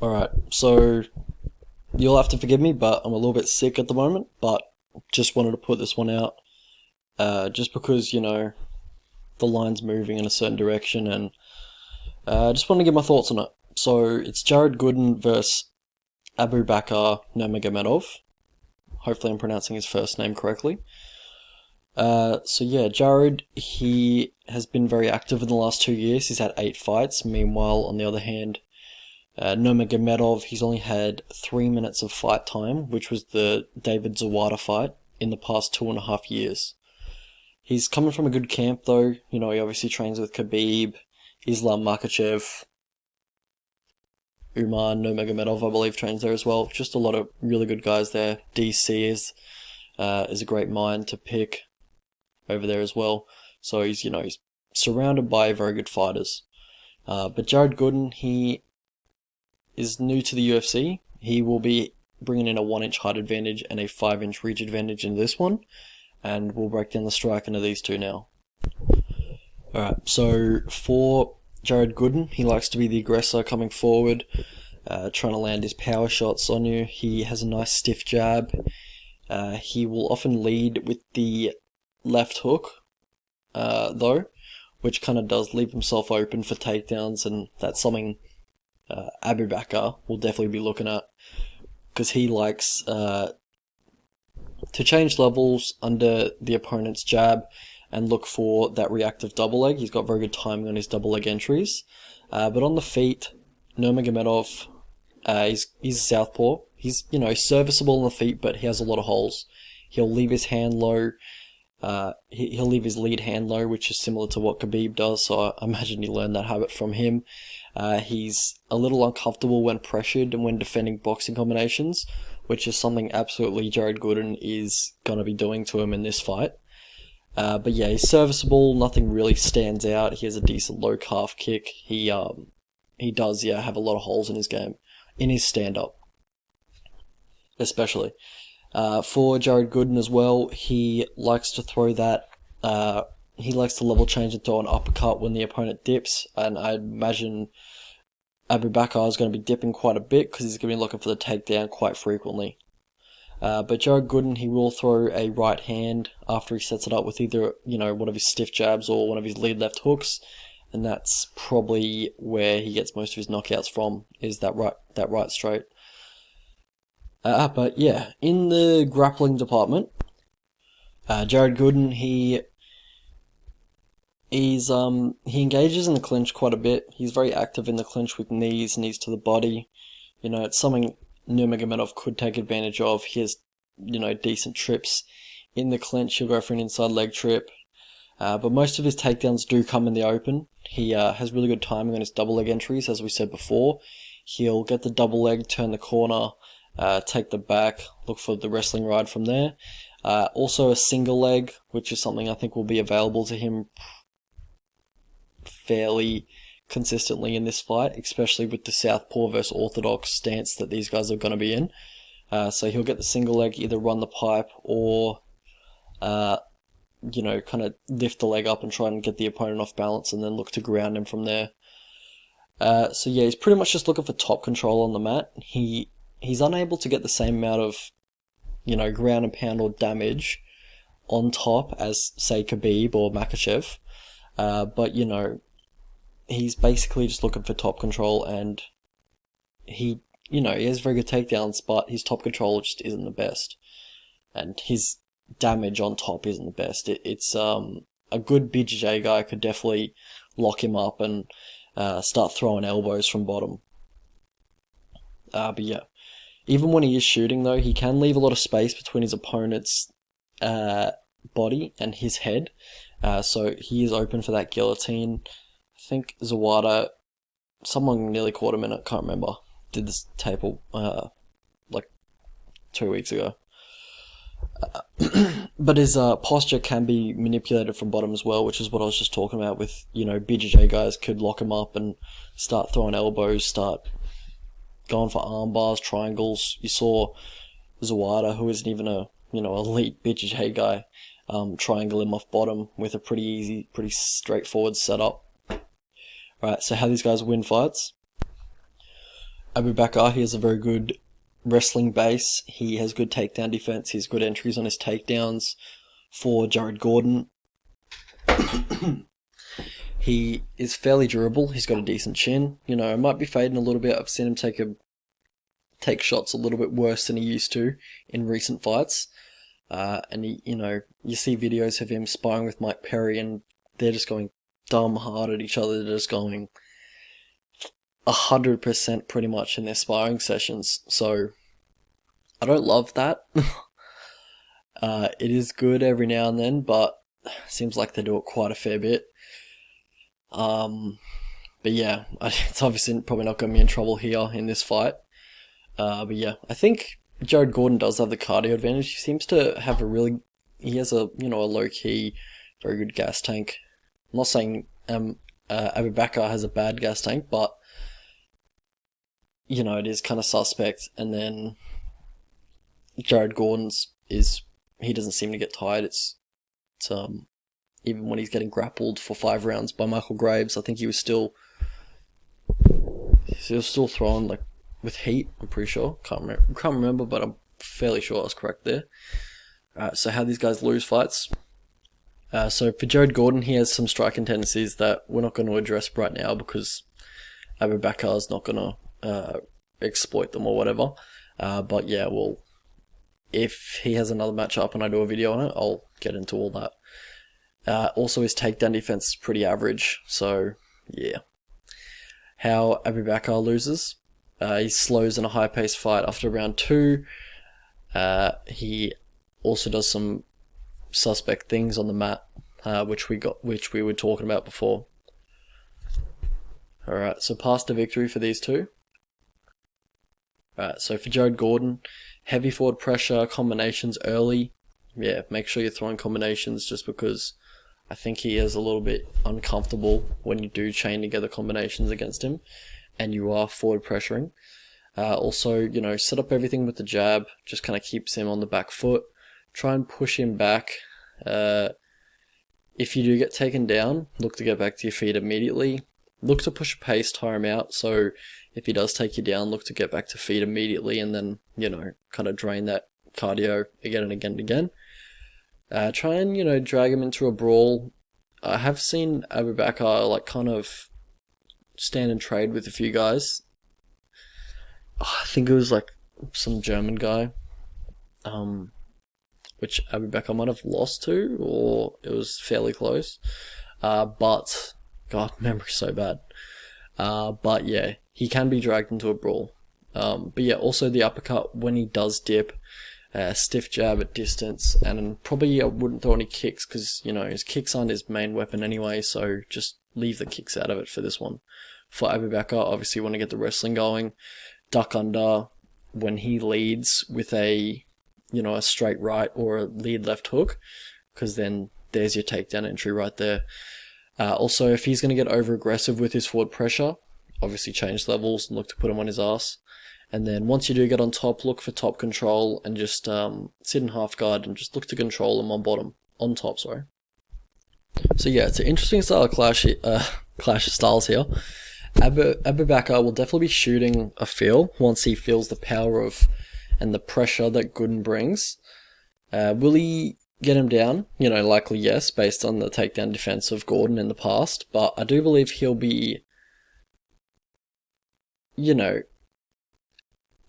Alright, so you'll have to forgive me, but I'm a little bit sick at the moment, but just wanted to put this one out, just because, the line's moving in a certain direction, and just want to give my thoughts on it. So, it's Jared Gooden versus Abubakar Nurmagomedov. Hopefully I'm pronouncing his first name correctly. So yeah, Jared, he has been very active in the last 2 years. He's had 8 fights. Meanwhile, on the other hand, Nurmagomedov, he's only had 3 minutes of fight time, which was the David Zawada fight in the past 2.5 years. He's coming from a good camp though. He obviously trains with Khabib, Islam Makhachev, Umar Nurmagomedov, I believe, trains there as well. Just a lot of really good guys there. DC is a great mind to pick over there as well. So he's surrounded by very good fighters. But Jared Gooden, he is new to the UFC. He will be bringing in a 1-inch height advantage and a 5-inch reach advantage in this one, and we'll break down the strike into these two now. Alright, so for Jared Gooden, he likes to be the aggressor coming forward, trying to land his power shots on you. He has a nice stiff jab. He will often lead with the left hook, though, which kind of does leave himself open for takedowns, and that's something Abubakar will definitely be looking at, because he likes to change levels under the opponent's jab and look for that reactive double leg. He's got very good timing on his double leg entries. But on the feet, Nurmagomedov, he's a southpaw. He's, serviceable on the feet, but he has a lot of holes. He'll leave his hand low. He'll leave his lead hand low, which is similar to what Khabib does, so I imagine you learned that habit from him. He's a little uncomfortable when pressured and when defending boxing combinations, which is something absolutely Jared Gooden is going to be doing to him in this fight. But yeah, he's serviceable, nothing really stands out. He has a decent low calf kick. He does, have a lot of holes in his game, in his stand-up, especially. For Jared Gooden as well, he likes to throw that, he likes to level change and throw an uppercut when the opponent dips, and I imagine Abubakar is going to be dipping quite a bit because he's going to be looking for the takedown quite frequently. But Jared Gooden, he will throw a right hand after he sets it up with either, one of his stiff jabs or one of his lead left hooks, and that's probably where he gets most of his knockouts from, is that right straight. But yeah, in the grappling department, Jared Gooden, he engages in the clinch quite a bit. He's very active in the clinch with knees to the body. It's something Nurmagomedov could take advantage of. He has, decent trips in the clinch. He'll go for an inside leg trip. But most of his takedowns do come in the open. He has really good timing on his double leg entries, as we said before. He'll get the double leg, turn the corner, take the back, look for the wrestling ride from there. Also a single leg, which is something I think will be available to him fairly consistently in this fight, especially with the southpaw versus orthodox stance that these guys are going to be in. So he'll get the single leg, either run the pipe or, kind of lift the leg up and try and get the opponent off balance and then look to ground him from there. So yeah, he's pretty much just looking for top control on the mat. He's unable to get the same amount of, ground and pound or damage on top as, say, Khabib or Makhachev. But, he's basically just looking for top control, and he has very good takedowns, but his top control just isn't the best. And his damage on top isn't the best. It's a good BJJ guy could definitely lock him up and start throwing elbows from bottom. But yeah, even when he is shooting though, he can leave a lot of space between his opponent's body and his head. So he is open for that guillotine. I think Zawada, someone nearly caught him in it, can't remember, did this tape like 2 weeks ago. But his posture can be manipulated from bottom as well, which is what I was just talking about with, BJJ guys could lock him up and start throwing elbows, start going for arm bars, triangles. You saw Zawada, who isn't even a, elite BJJ guy, triangle him off bottom with a pretty easy, pretty straightforward setup. Right, so how these guys win fights. Abubakar, he has a very good wrestling base. He has good takedown defense. He has good entries on his takedowns. For Jared Gooden, he is fairly durable. He's got a decent chin. You know, it might be fading a little bit. I've seen him take shots a little bit worse than he used to in recent fights. And he, you know, you see videos of him sparring with Mike Perry, and they're just going dumb hard at each other. They're just going 100% pretty much in their sparring sessions. So I don't love that. It is good every now and then, but it seems like they do it quite a fair bit. But yeah, it's obviously probably not going to be in trouble here in this fight. But yeah, I think Jared Gooden does have the cardio advantage. He seems to have he has a, you know, a low-key, very good gas tank. I'm not saying Abubakar has a bad gas tank, but, you know, it is kind of suspect. And then Jared Gooden's he doesn't seem to get tired. It's even when he's getting grappled for 5 rounds by Michael Graves, I think he was still throwing like with heat. I'm pretty sure. Can't remember, but I'm fairly sure I was correct there. So how these guys lose fights. So for Jared Gooden, he has some striking tendencies that we're not going to address right now because Abubakar is not going to exploit them or whatever. But yeah, if he has another match up and I do a video on it, I'll get into all that. Also, his takedown defense is pretty average, so yeah. How Abubakar loses. He slows in a high-paced fight after round 2. He also does some suspect things on the mat, which we were talking about before. Alright, so past the victory for these two. Alright, so for Jared Gooden, heavy forward pressure, combinations early. Yeah, make sure you're throwing combinations just because I think he is a little bit uncomfortable when you do chain together combinations against him and you are forward pressuring. Also, you know, set up everything with the jab, just kind of keeps him on the back foot. Try and push him back. If you do get taken down, look to get back to your feet immediately. Look to push pace, tire him out, so if he does take you down, look to get back to feet immediately and then, you know, kind of drain that cardio again and again and again. Try and, you know, drag him into a brawl. I have seen Abubakar, like, kind of stand and trade with a few guys. I think it was, like, some German guy, which Abubakar might have lost to, or it was fairly close. But, God, memory's so bad. But yeah, he can be dragged into a brawl. But yeah, also the uppercut when he does dip, stiff jab at distance, and probably I wouldn't throw any kicks because, you know, his kicks aren't his main weapon anyway, so just leave the kicks out of it for this one. For Abubakar, obviously you want to get the wrestling going. Duck under when he leads with a, you know, a straight right or a lead left hook, because then there's your takedown entry right there. Also, if he's going to get over aggressive with his forward pressure, obviously change levels and look to put him on his ass. And then once you do get on top, look for top control and just sit in half guard and just look to control him on top. So yeah, it's an interesting style of clash of styles here. Abubakar will definitely be shooting a feel once he feels the power of and the pressure that Gooden brings. Will he get him down? You know, likely yes, based on the takedown defense of Gooden in the past, but I do believe he'll be, you know,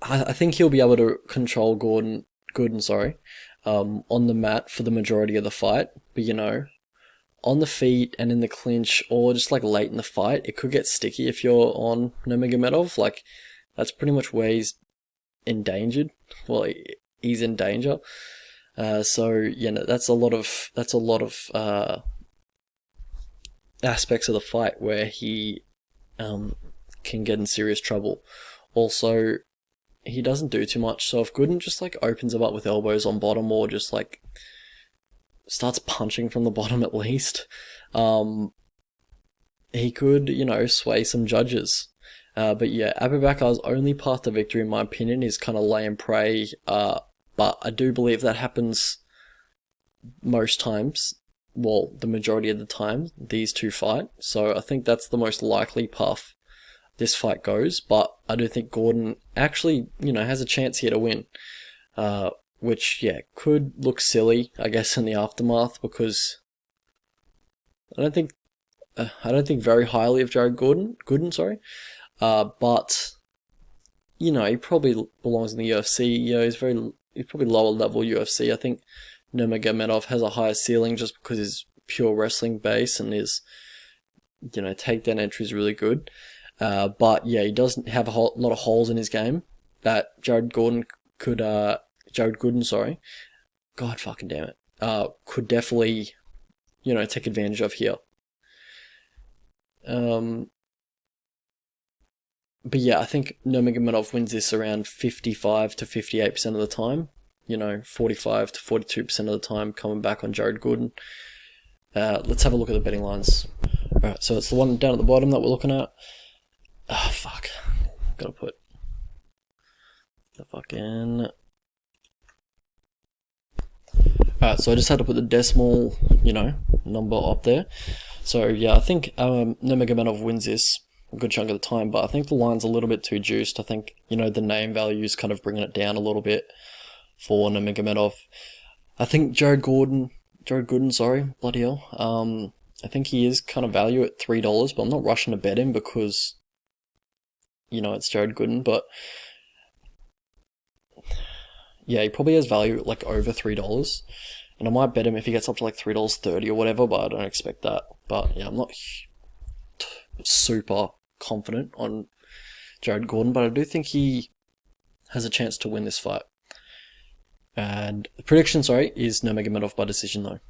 I think he'll be able to control Gooden, on the mat for the majority of the fight, but you know, on the feet and in the clinch or just like late in the fight, it could get sticky if you're on Nurmagomedov. Like, that's pretty much where he's endangered. Well, he's in danger. So you know, that's a lot of aspects of the fight where he can get in serious trouble. Also, he doesn't do too much, so if Gooden just like opens him up with elbows on bottom or just like starts punching from the bottom at least, he could, you know, sway some judges. But yeah, Abubakar's only path to victory in my opinion is kind of lay and pray, but I do believe that happens most times, well, the majority of the time these two fight, so I think that's the most likely path this fight goes, but I do think Gooden actually, has a chance here to win. Which, could look silly, I guess, in the aftermath, because I don't think very highly of Jared Gooden, sorry. But he probably belongs in the UFC. He's probably lower level UFC. I think Nurmagomedov has a higher ceiling just because his pure wrestling base and his takedown entry is really good. But he doesn't have a lot of holes in his game that Jared Gooden, sorry. God fucking damn it. Could definitely, take advantage of here. But I think Nurmagomedov wins this around 55 to 58% of the time. 45 to 42% of the time coming back on Jared Gooden. Let's have a look at the betting lines. Alright, so it's the one down at the bottom that we're looking at. Oh, fuck. Gotta put the fucking... Alright, so I just had to put the decimal, number up there. So, I think Nurmagomedov wins this a good chunk of the time, but I think the line's a little bit too juiced. I think, the name value is kind of bringing it down a little bit for Nurmagomedov. I think Jared Gooden, sorry, bloody hell. I think he is kind of value at $3, but I'm not rushing to bet him because, it's Jared Gooden, but he probably has value at like over $3. And I might bet him if he gets up to like $3.30 or whatever, but I don't expect that. But I'm not super confident on Jared Gooden, but I do think he has a chance to win this fight. And the prediction, is Nurmagomedov by decision though.